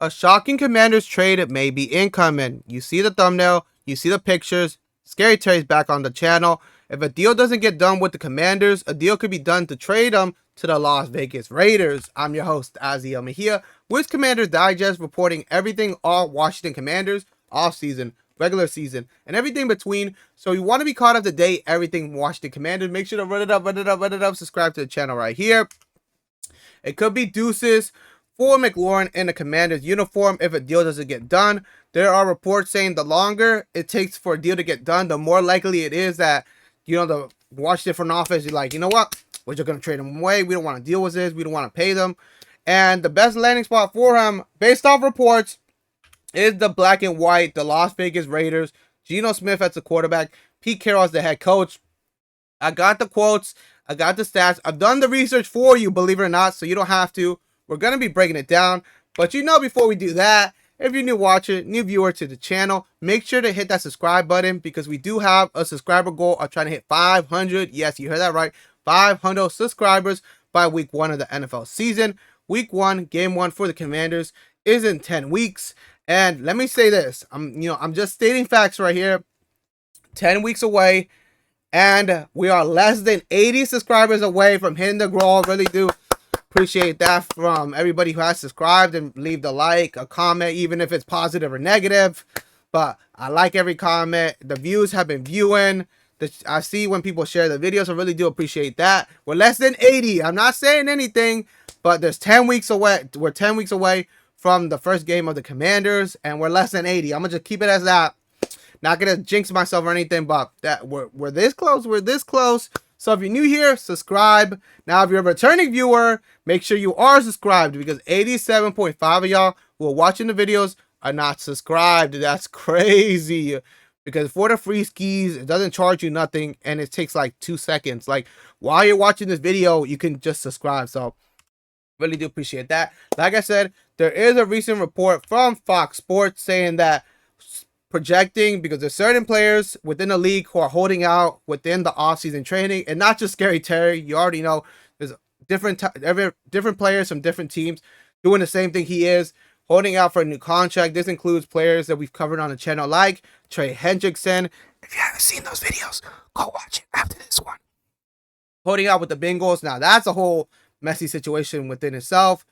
A shocking Commanders trade may be incoming. You see the thumbnail, you see the pictures. Scary Terry's back on the channel. If a deal doesn't get done with the Commanders, a deal could be done to trade them to the Las Vegas Raiders. I'm your host, Azael Mejia, with Commanders Digest, reporting everything all Washington Commanders, offseason, regular season, and everything between. So you want to be caught up to date, everything Washington Commanders. Make sure to run it up, subscribe to the channel right here. It could be deuces for McLaurin in the Commanders uniform if a deal doesn't get done. There are reports saying the longer it takes for a deal to get done, the more likely it is that, the Washington front office is like, you know what? We're just going to trade him away. We don't want to deal with this. We don't want to pay them. And the best landing spot for him, based off reports, is the black and white, the Las Vegas Raiders. Geno Smith as the quarterback. Pete Carroll as the head coach. I got the quotes. I got the stats. I've done the research for you, believe it or not, so you don't have to. We're going to be breaking it down. But before we do that, if you're new watcher, new viewer to the channel, make sure to hit that subscribe button because we do have a subscriber goal of trying to hit 500. Yes, you heard that right. 500 subscribers by week 1 of the NFL season. Week 1, game 1 for the Commanders is in 10 weeks. And let me say this. I'm just stating facts right here. 10 weeks away. And we are less than 80 subscribers away from hitting the goal. Really do appreciate that from everybody who has subscribed and leave a like, a comment, even if it's positive or negative. But I like every comment. The views have been viewing. I see when people share the videos. I really do appreciate that. We're less than 80. I'm not saying anything, but there's 10 weeks away. We're 10 weeks away from the first game of the Commanders, and we're less than 80. I'm gonna just keep it as that. Not gonna jinx myself or anything, but that we're this close. We're this close. So if you're new here, subscribe. Now, if you're a returning viewer, make sure you are subscribed because 87.5 of y'all who are watching the videos are not subscribed. That's crazy. Because for the free skis, it doesn't charge you nothing, and it takes like 2 seconds. Like, while you're watching this video, you can just subscribe. So, really do appreciate that. Like I said, there is a recent report from Fox Sports saying that projecting, because there's certain players within the league who are holding out within the offseason training, and not just Scary Terry. You already know there's different players from different teams doing the same thing he is, holding out for a new contract. This includes players that we've covered on the channel like Trey Hendrickson. If you haven't seen those videos, go watch it after this one. Holding out with the Bengals. Now that's a whole messy situation within itself.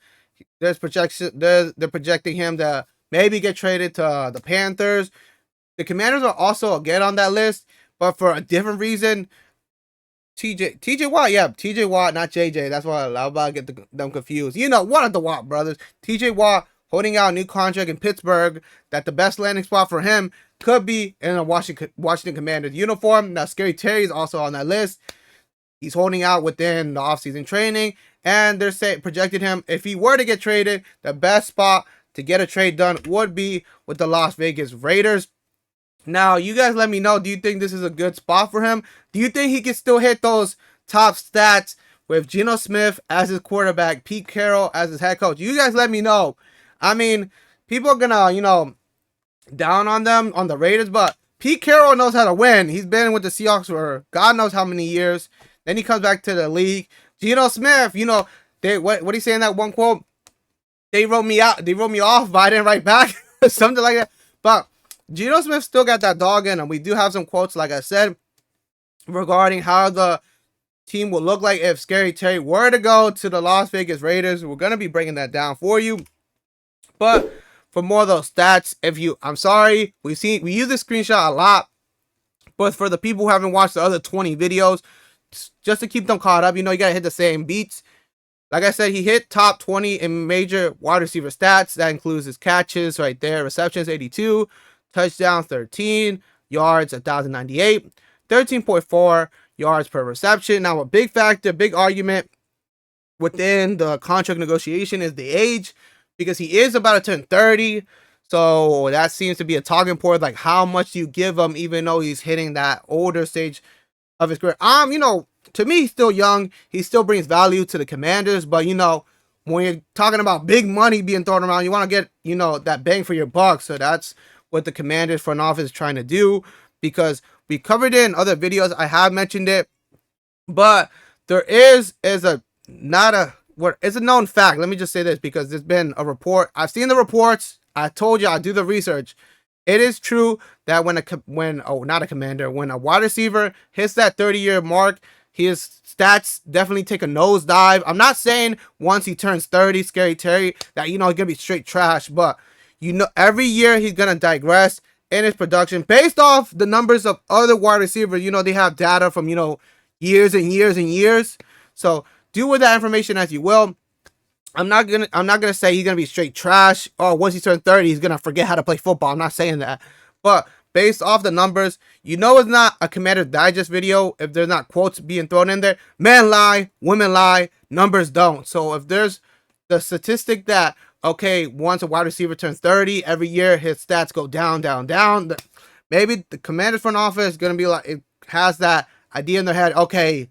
There's projection. They're projecting him to maybe get traded to the Panthers. The Commanders are also again on that list, but for a different reason. TJ Watt, not JJ. That's why I'm about to get them confused. One of the Watt brothers. TJ Watt holding out a new contract in Pittsburgh. That the best landing spot for him could be in a Washington Commanders uniform. Now, Scary Terry is also on that list. He's holding out within the offseason training, and they're projected him, if he were to get traded, the best spot to get a trade done would be with the Las Vegas Raiders. Now, you guys let me know, do you think this is a good spot for him? Do you think he can still hit those top stats with Geno Smith as his quarterback, Pete Carroll as his head coach? You guys let me know. I mean, people are gonna, down on them, on the Raiders, but Pete Carroll knows how to win. He's been with the Seahawks for God knows how many years. Then he comes back to the league. Geno Smith, what he say in that one quote? They wrote me out. They wrote me off, but I didn't write back. Something like that. But Geno Smith still got that dog in him. We do have some quotes, like I said, regarding how the team will look like if Scary Terry were to go to the Las Vegas Raiders. We're going to be breaking that down for you. But for more of those stats, I'm sorry, we use this screenshot a lot. But for the people who haven't watched the other 20 videos, just to keep them caught up, you got to hit the same beats. Like I said, he hit top 20 in major wide receiver stats. That includes his catches right there. Receptions, 82. Touchdowns, 13. Yards, 1,098. 13.4 yards per reception. Now, a big factor, big argument within the contract negotiation is the age, because he is about to turn 30. So that seems to be a talking point. Like, how much do you give him, even though he's hitting that older stage of his career? To me, he's still young. He still brings value to the Commanders. But, when you're talking about big money being thrown around, you want to get, that bang for your buck. So that's what the Commanders front office is trying to do, because we covered it in other videos. I have mentioned it, but there is not a it's a known fact. Let me just say this because there's been a report. I've seen the reports. I told you I do the research. It is true that when a wide receiver hits that 30-year mark, his stats definitely take a nosedive. I'm not saying once he turns 30, Scary Terry, that he's gonna be straight trash, but every year he's gonna digress in his production based off the numbers of other wide receivers. They have data from years and years and years. So do with that information as you will. I'm not gonna say he's gonna be straight trash. Oh, once he turns 30, he's gonna forget how to play football. I'm not saying that, but based off the numbers, it's not a Commander Digest video if there's not quotes being thrown in there. Men lie, women lie, numbers don't. So if there's the statistic that once a wide receiver turns 30, every year his stats go down, down, down, maybe the Commanders front office is gonna be like, it has that idea in their head. Okay,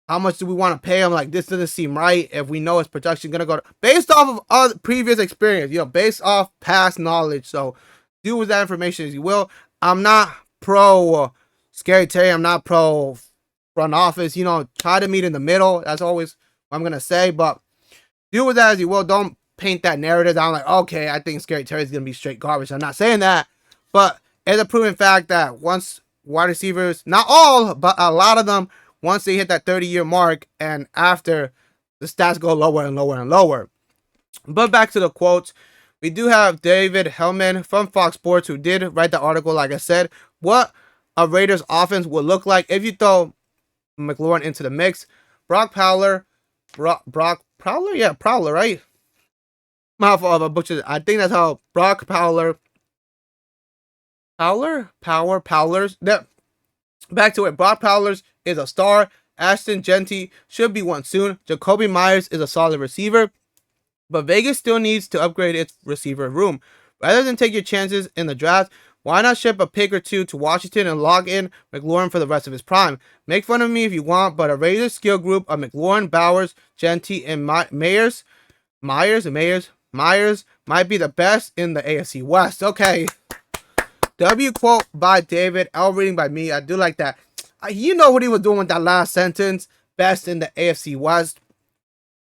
how much do we want to pay him? Like, this doesn't seem right if we know his production going to go based off of other previous experience, based off past knowledge. So do with that information as you will. I'm not pro Scary Terry. I'm not pro front office. Try to meet in the middle. That's always what I'm going to say. But do with that as you will. Don't paint that narrative down like, okay, I think Scary Terry is going to be straight garbage. I'm not saying that. But it's a proven fact that once wide receivers, not all, but a lot of them, once they hit that 30-year mark and after, the stats go lower and lower and lower. But back to the quotes. We do have David Hellman from Fox Sports who did write the article, like I said, what a Raiders offense would look like if you throw McLaurin into the mix. Brock Prowler, yeah, Prowler, right? Mouthful of a butcher. I think that's how Brock Prowler's. Back to it. Brock Prowler is a star. Ashton Genty should be one soon. Jacoby Myers is a solid receiver, but Vegas still needs to upgrade its receiver room. Rather than take your chances in the draft, why not ship a pick or two to Washington and log in McLaurin for the rest of his prime? Make fun of me if you want, but a Raiders skill group of McLaurin, Bowers, Genty, and Myers might be the best in the AFC West. Okay. W quote by David, L reading by me. I do like that. You know what he was doing with that last sentence. Best in the AFC West.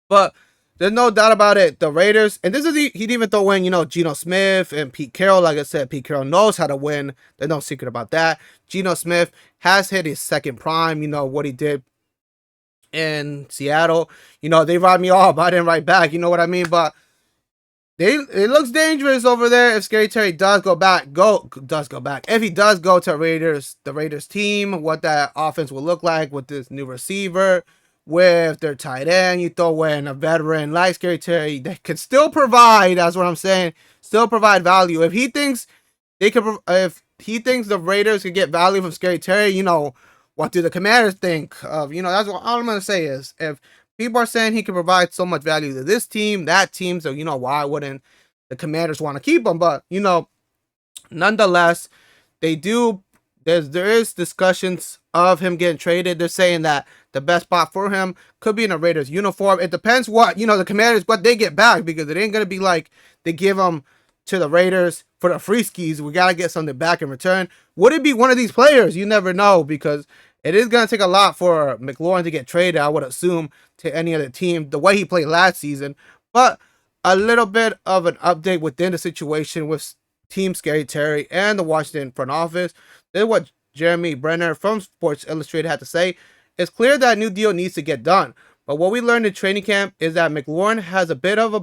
But there's no doubt about it. The Raiders, and this is he didn't even throw in, Geno Smith and Pete Carroll. Like I said, Pete Carroll knows how to win. There's no secret about that. Geno Smith has hit his second prime. What he did in Seattle. They robbed me off. I didn't write back. You know what I mean? But it looks dangerous over there if Scary Terry does go back. If he does go to the Raiders team, what that offense will look like with this new receiver, with their tight end. You throw in a veteran like Scary Terry that could still provide. That's what I'm saying. Still provide value. If he thinks the Raiders could get value from Scary Terry, what do the Commanders think of? That's what all I'm gonna say is if people are saying he can provide so much value to this team, that team, so why wouldn't the Commanders want to keep him? But nonetheless, they do. There is discussions of him getting traded. They're saying that the best spot for him could be in a Raiders uniform. It depends what the Commanders what they get back, because it ain't gonna be like they give him to the Raiders for the free skis. We gotta get something back in return. Would it be one of these players? You never know, because it is going to take a lot for McLaurin to get traded, I would assume, to any other team, the way he played last season. But a little bit of an update within the situation with Team Scary Terry and the Washington front office. This is what Jeremy Brenner from Sports Illustrated had to say. It's clear that a new deal needs to get done. But what we learned in training camp is that McLaurin has a bit of a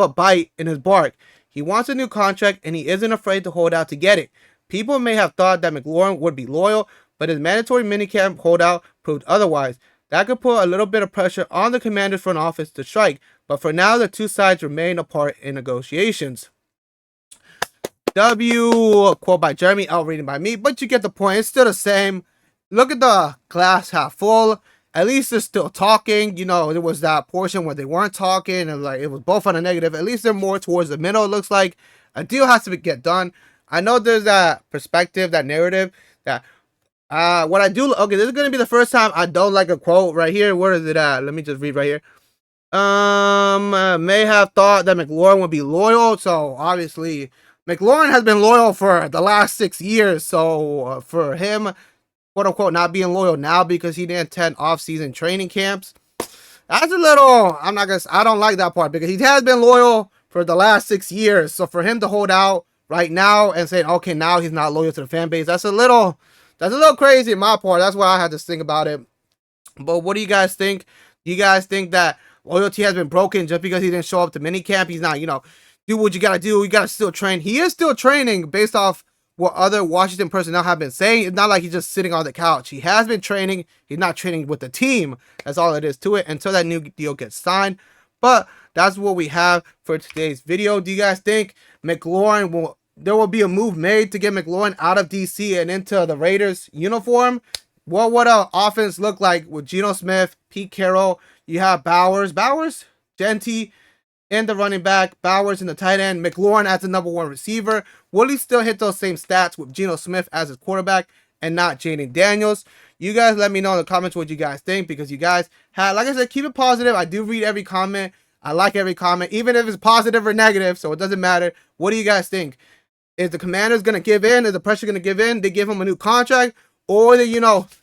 bite in his bark. He wants a new contract and he isn't afraid to hold out to get it. People may have thought that McLaurin would be loyal, but his mandatory minicamp holdout proved otherwise. That could put a little bit of pressure on the Commanders front office to strike, but for now the two sides remain apart in negotiations. W quote by Jeremy, out reading by me, but you get the point. It's still the same. Look at the glass half full. At least they're still talking. There was that portion where they weren't talking and it was both on a negative. At least they're more towards the middle. It looks like a deal has to get done. I know there's that perspective, that narrative, that what I do. Okay, this is gonna be the first time I don't like a quote right here. Where is it at? Let me just read right here. May have thought that McLaurin would be loyal. So obviously, McLaurin has been loyal for the last 6 years. So for him, quote unquote, not being loyal now because he didn't attend off-season training camps, That's a little, I don't like that part because he has been loyal for the last 6 years. So for him to hold out right now and saying, okay, now he's not loyal to the fan base, that's a little crazy in my part. That's why I had to think about it. But what do you guys think? Do you guys think that loyalty has been broken just because he didn't show up to minicamp? He's not, do what you gotta do. You gotta still train. He is still training based off what other Washington personnel have been saying. It's not like he's just sitting on the couch. He has been training. He's not training with the team. That's all it is to it until that new deal gets signed. But that's what we have for today's video. Do you guys think there will be a move made to get McLaurin out of DC and into the Raiders uniform? What would an offense look like with Geno Smith, Pete Carroll? You have Bowers, Genty in the running back, Bowers in the tight end, McLaurin as the #1 receiver. Will he still hit those same stats with Geno Smith as his quarterback and not Jayden Daniels? You guys let me know in the comments what you guys think, because you guys have, like I said, keep it positive. I do read every comment. I like every comment, even if it's positive or negative, so it doesn't matter. What do you guys think? Is the Commanders going to give in? Is the pressure going to give in? They give him a new contract? Or they,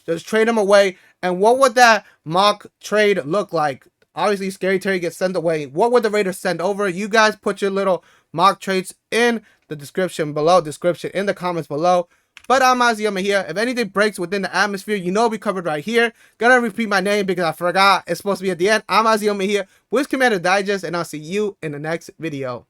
just trade him away? And what would that mock trade look like? Obviously, Scary Terry gets sent away. What would the Raiders send over? You guys put your little mock trades in the description in the comments below. But I'm Azael Mejia. If anything breaks within the atmosphere, we covered right here. Gonna repeat my name because I forgot. It's supposed to be at the end. I'm Azael Mejia with Commander Digest, and I'll see you in the next video.